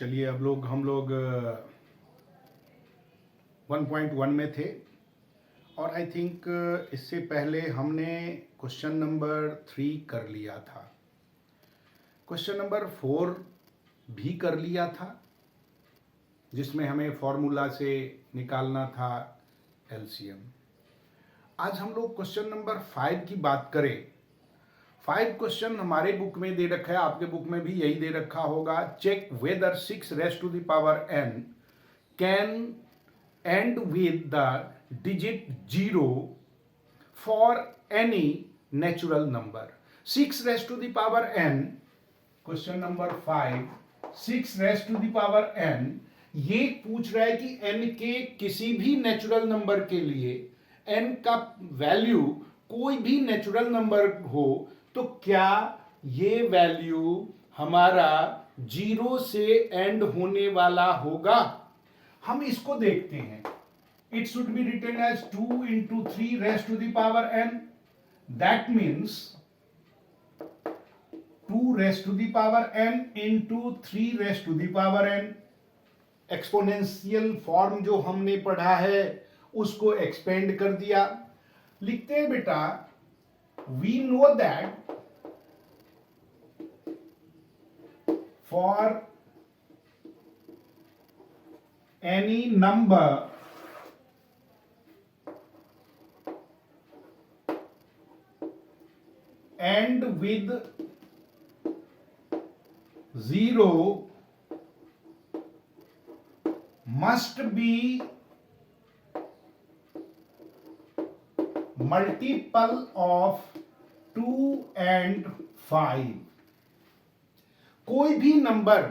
चलिए अब हम लोग 1.1 में थे और आई थिंक इससे पहले हमने क्वेश्चन नंबर 3 कर लिया था, क्वेश्चन नंबर 4 भी कर लिया था जिसमें हमें फॉर्मूला से निकालना था एलसीएम। आज हम लोग क्वेश्चन नंबर 5 की बात करें। 5 क्वेश्चन हमारे बुक में दे रखा है, आपके बुक में भी यही दे रखा होगा। Check whether 6 raise to the power n can end with the digit 0 for any natural number. 6 raise to the power n, question number 5, 6 raise to the power n ये पूछ रहा है कि n के किसी भी नेचुरल नंबर के लिए n का वैल्यू कोई भी नेचुरल नंबर हो तो क्या ये वैल्यू हमारा 0 से एंड होने वाला होगा। हम इसको देखते हैं। It should be written as 2 into 3 raise to the power n, that means 2 raise to the power n into 3 raise to the power n। Exponential form जो हमने पढ़ा है उसको एक्सपेंड कर दिया। लिखते हैं बेटा, we know that for any number end with 0 must be multiple of 2 and 5। कोई भी नंबर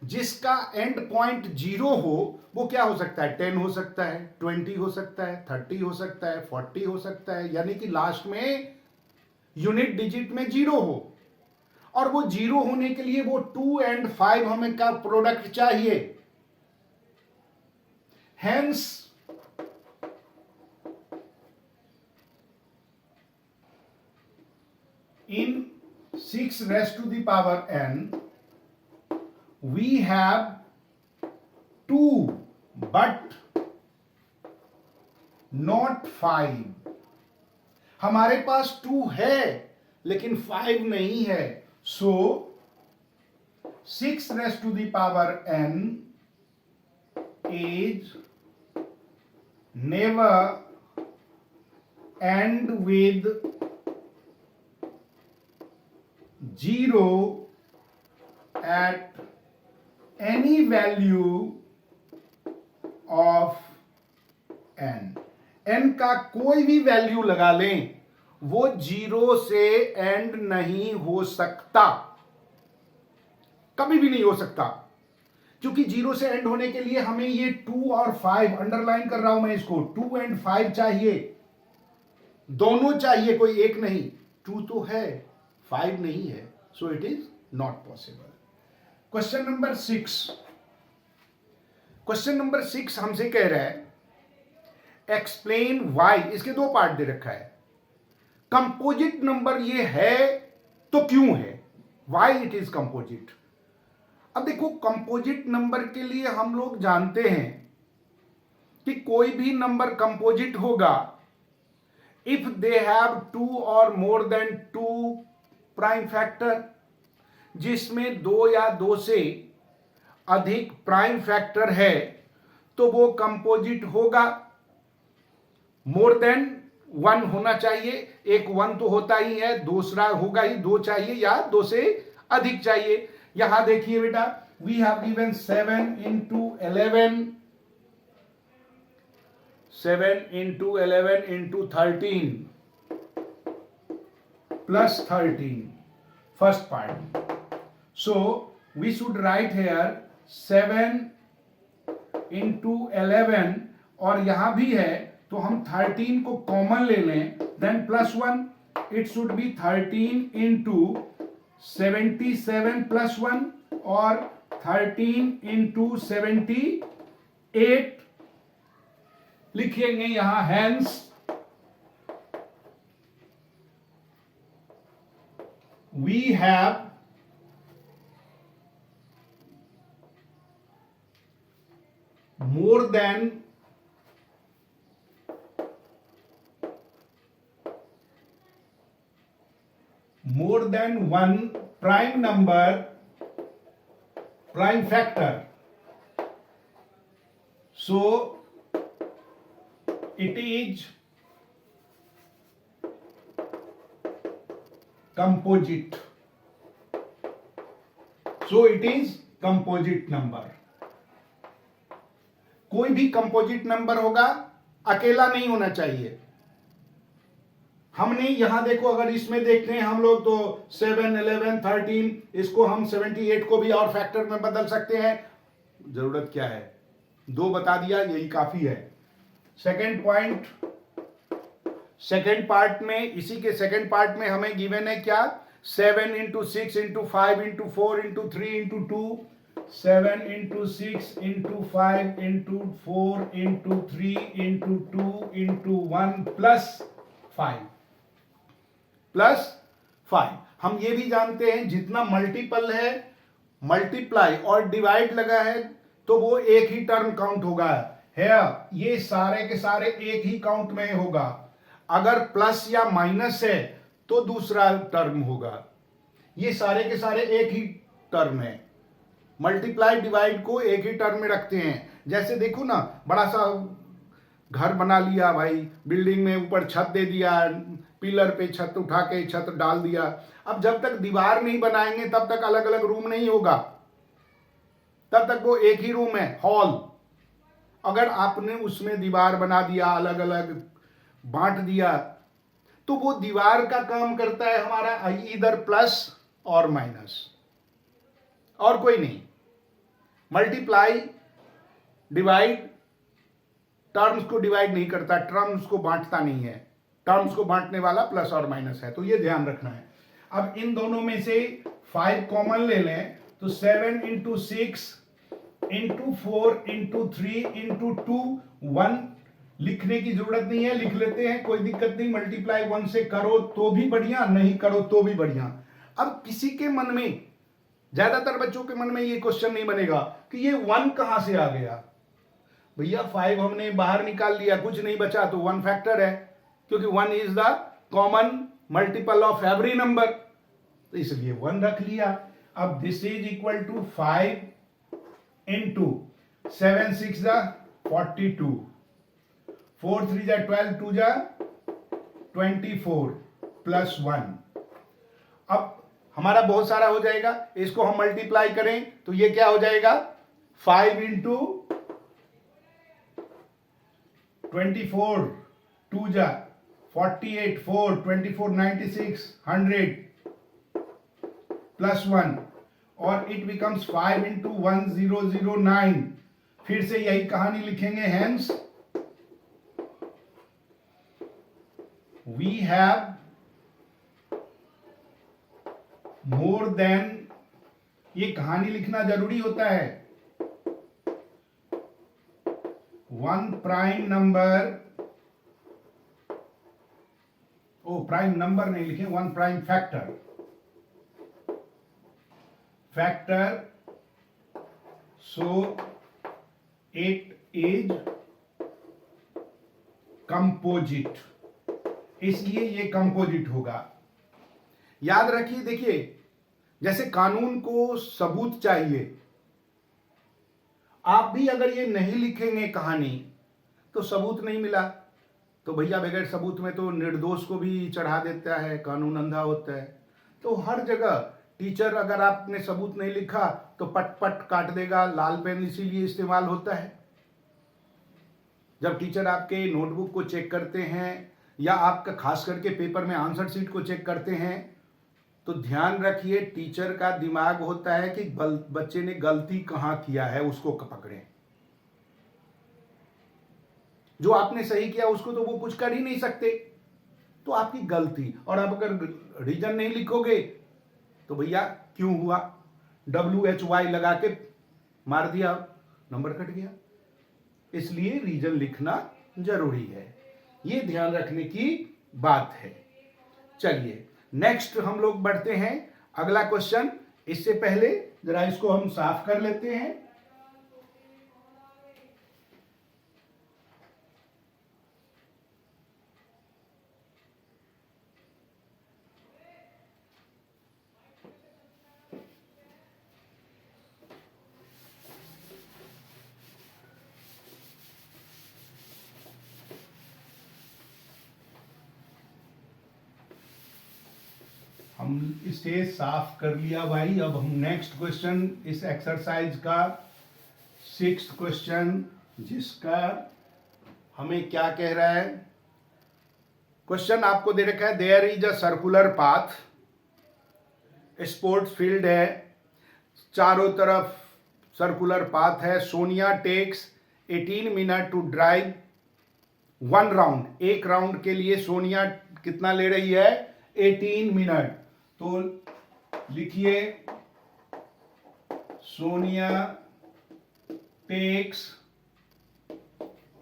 जिसका एंड पॉइंट 0 हो वो क्या हो सकता है, 10 हो सकता है, 20 हो सकता है, 30 हो सकता है, 40 हो सकता है, यानी कि लास्ट में यूनिट डिजिट में 0 हो। और वो 0 होने के लिए वो 2 and 5 हमें का प्रोडक्ट चाहिए। Hence, in 6 raised to the power n, we have 2 but not 5। हमारे पास 2 है लेकिन 5 नहीं है। So 6 raised to the power n is never end with 0 at any value of n। n का कोई भी वैल्यू लगा लें वो 0 से एंड नहीं हो सकता, कभी भी नहीं हो सकता, क्योंकि 0 से एंड होने के लिए हमें ये 2 और 5, अंडरलाइन कर रहा हूं मैं इसको, 2 and 5 चाहिए, दोनों चाहिए, कोई एक नहीं। 2 तो है, 5 नहीं है, so it is not possible. Question number 6, question number 6 हमसे कह रहा है एक्सप्लेन वाई। इसके 2 पार्ट दे रखा है। कंपोजिट नंबर ये है तो क्यों है, वाई इट इज कंपोजिट। अब देखो, कंपोजिट नंबर के लिए हम लोग जानते हैं कि कोई भी नंबर कंपोजिट होगा इफ दे हैव 2 और मोर देन 2 प्राइम फैक्टर, जिसमें 2 या 2 से अधिक प्राइम फैक्टर है तो वो कंपोजिट होगा। मोर देन 1 होना चाहिए, एक 1 तो होता ही है, दूसरा होगा ही, 2 चाहिए या 2 से अधिक चाहिए। यहां देखिए बेटा, we have given 7 into 11, 7 into 11 into 13 plus 13, first part। So we should write here 7 into 11 और यहां भी है तो हम 13 को कॉमन ले लें, then plus 1, it should be 13 into 77 plus 1 और 13 into 78 लिखेंगे यहां। Hence we have more than one prime number, prime factor, so it is composite. So it is composite number. कोई भी कंपोजिट नंबर होगा, अकेला नहीं होना चाहिए. हमने यहां देखो, अगर इसमें देखते हैं हम लोग तो 7, 11, 13, इसको हम 78 को भी और फैक्टर में बदल सकते हैं. जरूरत क्या है, 2 बता दिया, यही काफी है. सेकेंड पॉइंट, सेकेंड पार्ट में, इसी के सेकेंड पार्ट में हमें गिवन है क्या, 7 into 6 into 5 into 4 into 3 into 2, 7 into 6 into 5 into 4 into 3 into 2 into 1 plus 5 plus 5. हम ये भी जानते हैं जितना मल्टीपल है, मल्टीप्लाई और डिवाइड लगा है तो वो एक ही टर्म काउंट होगा. है ये सारे के सारे एक ही काउंट में होगा. अगर प्लस या माइनस है तो दूसरा टर्म होगा. ये सारे के सारे एक ही टर्म है. मल्टीप्लाई डिवाइड को एक ही टर्म में रखते हैं. जैसे देखो ना, बड़ा सा घर बना लिया भाई, बिल्डिंग में ऊपर छत दे दिया, पिलर पे छत उठा के छत डाल दिया. अब जब तक दीवार नहीं बनाएंगे तब तक अलग अलग रूम नहीं होगा, तब तक वो एक ही रूम है, हॉल. अगर आपने उसमें दीवार बना दिया, अलग अलग बांट दिया, तो वो दीवार का काम करता है हमारा इधर प्लस और माइनस, और कोई नहीं. मल्टीप्लाई डिवाइड टर्म्स को डिवाइड नहीं करता, टर्म्स को बांटता नहीं है. टर्म्स को बांटने वाला प्लस और माइनस है, तो ये ध्यान रखना है. अब इन दोनों में से 5 कॉमन ले लें तो 7 into 6 into 4 into 3 into 2, 1 लिखने की जरूरत नहीं है, लिख लेते हैं, कोई दिक्कत नहीं. मल्टीप्लाई 1 से करो तो भी बढ़िया, नहीं करो तो भी बढ़िया. अब किसी के मन में, ज्यादातर बच्चों के मन में ये क्वेश्चन नहीं बनेगा कि ये 1 कहां से आ गया. भैया 5 हमने बाहर निकाल लिया, कुछ नहीं बचा, तो 1 फैक्टर है, क्योंकि 1 is the common multiple of every number, तो इसलिए 1 रख लिया. अब this is equal to 5 into 7 6 जा 42, 4 3 जा 12, 2 जा 24 प्लस 1. अब हमारा बहुत सारा हो जाएगा, इसको हम मल्टीप्लाई करें तो ये क्या हो जाएगा, 5 इंटू 24, 2 जा 48, 4 24 96 100 प्लस 1, और इट बिकम्स 5 इंटू 1009. फिर से यही कहानी लिखेंगे. Hence we have more than, ये कहानी लिखना जरूरी होता है, 1 प्राइम नंबर, प्राइम नंबर नहीं लिखे, 1 prime factor, so it is composite, इसलिए ये कंपोजिट होगा. याद रखिए, देखिए जैसे कानून को सबूत चाहिए, आप भी अगर ये नहीं लिखेंगे कहानी तो सबूत नहीं मिला, तो भैया बगैर सबूत में तो निर्दोष को भी चढ़ा देता है, कानून अंधा होता है. तो हर जगह टीचर, अगर आपने सबूत नहीं लिखा तो पट पट काट देगा. लाल पेन इसीलिए इस्तेमाल होता है. जब टीचर आपके नोटबुक को चेक करते हैं या आपका खास करके पेपर में आंसर शीट को चेक करते हैं, तो ध्यान रखिए टीचर का दिमाग होता है कि बच्चे ने गलती कहां किया है, उसको पकड़ें. जो आपने सही किया उसको तो वो कुछ कर ही नहीं सकते, तो आपकी गलती. और आप अगर रीजन नहीं लिखोगे तो भैया क्यों हुआ, WHY लगा के मार दिया, नंबर कट गया. इसलिए रीजन लिखना जरूरी है, ये ध्यान रखने की बात है. चलिए नेक्स्ट हम लोग बढ़ते हैं, अगला क्वेश्चन. इससे पहले जरा इसको हम साफ कर लेते हैं. हम इसे साफ कर लिया भाई। अब हम नेक्स्ट क्वेश्चन इस एक्सरसाइज का 6th क्वेश्चन, जिसका हमें क्या कह रहा है। क्वेश्चन आपको दे रखा है, there is a circular path, sports field है, चारों तरफ सर्कुलर पाथ है। Sonia takes 18 minute to drive 1 round. एक राउंड के लिए सोनिया कितना ले रही है? 18 मिनट। तो लिखिए सोनिया टेक्स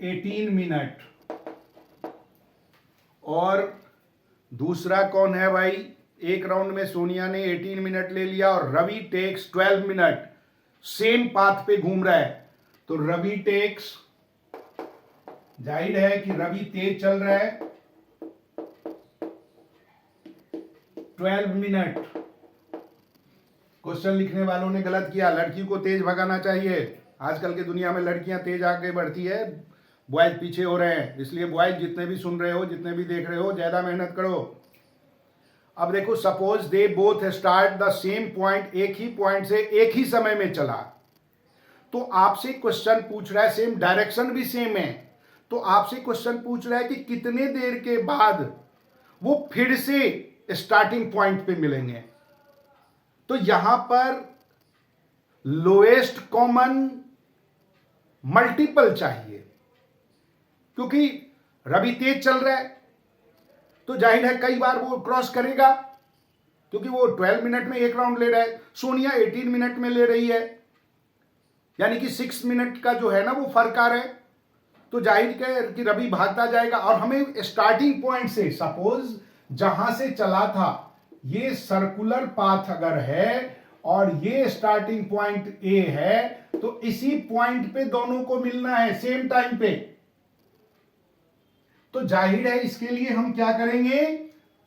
18 मिनट। और दूसरा कौन है भाई? एक राउंड में सोनिया ने 18 मिनट ले लिया और Ravi takes 12 minute. Same path पे घूम रहा है, तो रवि टेक्स, जाहिर है कि रवि तेज चल रहा है, 12 मिनट। क्वेश्चन लिखने वालों ने गलत किया, लड़की को तेज भगाना चाहिए। आजकल की दुनिया में लड़कियां तेज आगे बढ़ती है, बॉयज पीछे हो रहे हैं। इसलिए बॉयज जितने भी सुन रहे हो, जितने भी देख रहे हो, ज्यादा मेहनत करो। अब देखो, suppose they both start the same point, एक ही पॉइंट से एक ही समय में चला। तो आपसे क्वेश्चन पूछ रहा है, सेम डायरेक्शन भी सेम है, तो आपसे क्वेश्चन पूछ रहा है कि कितने देर के बाद वो फिर से स्टार्टिंग पॉइंट पे मिलेंगे। तो यहां पर लोएस्ट कॉमन मल्टीपल चाहिए, क्योंकि रवि तेज चल रहा है, तो जाहिर है कई बार वो क्रॉस करेगा, क्योंकि वो 12 मिनट में एक राउंड ले रहा है, सोनिया 18 मिनट में ले रही है, यानी कि 6 मिनट का जो है ना वो फर्क आ रहा है। तो जाहिर है कि रवि भागता जाएगा। और हमें स्टार्टिंग पॉइंट से, सपोज जहां से चला था, ये सर्कुलर पाथ अगर है और ये स्टार्टिंग पॉइंट ए है, तो इसी पॉइंट पे दोनों को मिलना है सेम टाइम पे। तो जाहिर है इसके लिए हम क्या करेंगे?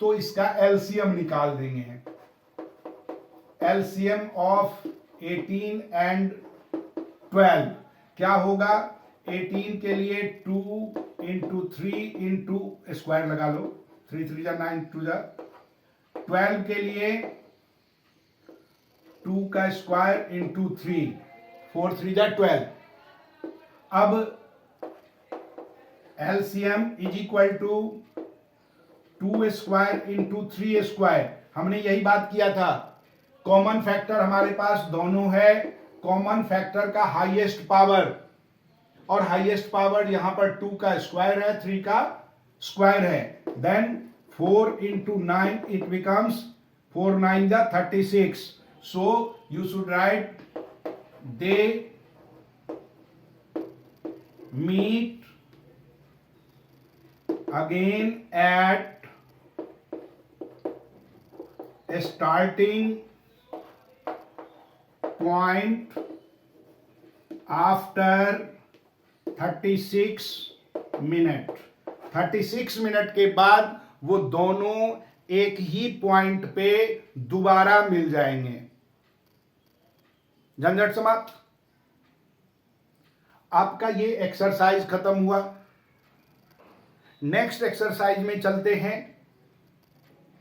तो इसका एलसीएम निकाल देंगे। एलसीएम ऑफ 18 एंड 12 क्या होगा? 18 के लिए 2 इंटू 3 इंटू स्क्वायर लगा लो, 3 3 जा 9 2 जा। 12 के लिए 2 का स्क्वायर इंटू 3, 4 3 जा 12। अब LCM is equal to 2 square into 3 square. हमने यही बात किया था, कॉमन फैक्टर हमारे पास दोनों है, कॉमन फैक्टर का हाईएस्ट पावर, और हाईएस्ट पावर यहां पर 2 का स्क्वायर है, 3 का स्क्वायर है। देन 4 इंटू 9 इट बिकम्स 4 9 जा 36। So you should write they meet again at a starting point after 36 minute. 36 minute के बाद वो दोनों एक ही पॉइंट पे दोबारा मिल जाएंगे। झंझट समाप्त। आपका ये एक्सरसाइज खत्म हुआ। नेक्स्ट एक्सरसाइज में चलते हैं,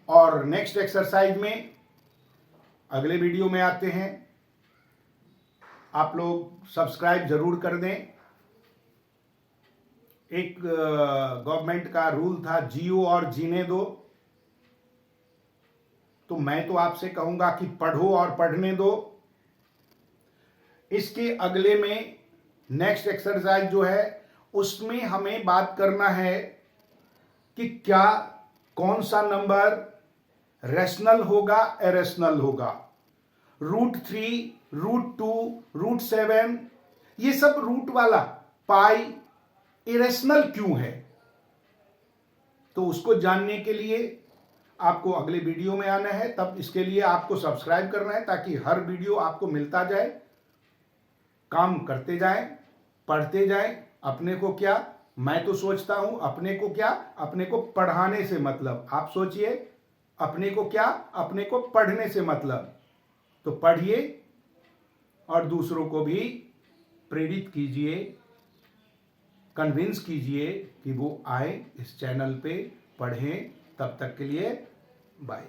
और नेक्स्ट एक्सरसाइज में अगले वीडियो में आते हैं। आप लोग सब्सक्राइब जरूर कर दें। एक गवर्नमेंट का रूल था, जियो और जीने दो, तो मैं तो आपसे कहूंगा कि पढ़ो और पढ़ने दो। इसके अगले में नेक्स्ट एक्सरसाइज जो है, उसमें हमें बात करना है कि क्या कौन सा नंबर रैशनल होगा, इरेशनल होगा। √3, √2, √7, ये सब रूट वाला, पाई इरेशनल क्यों है? तो उसको जानने के लिए आपको अगले वीडियो में आना है। तब इसके लिए आपको सब्सक्राइब करना है, ताकि हर वीडियो आपको मिलता जाए। काम करते जाएं, पढ़ते जाएं। अपने को क्या, मैं तो सोचता हूं अपने को क्या, अपने को पढ़ाने से मतलब। आप सोचिए, अपने को क्या, अपने को पढ़ने से मतलब। तो पढ़िए और दूसरों को भी प्रेरित कीजिए, कन्विंस कीजिए कि वो आए इस चैनल पे, पढ़ें। तब तक के लिए बाय।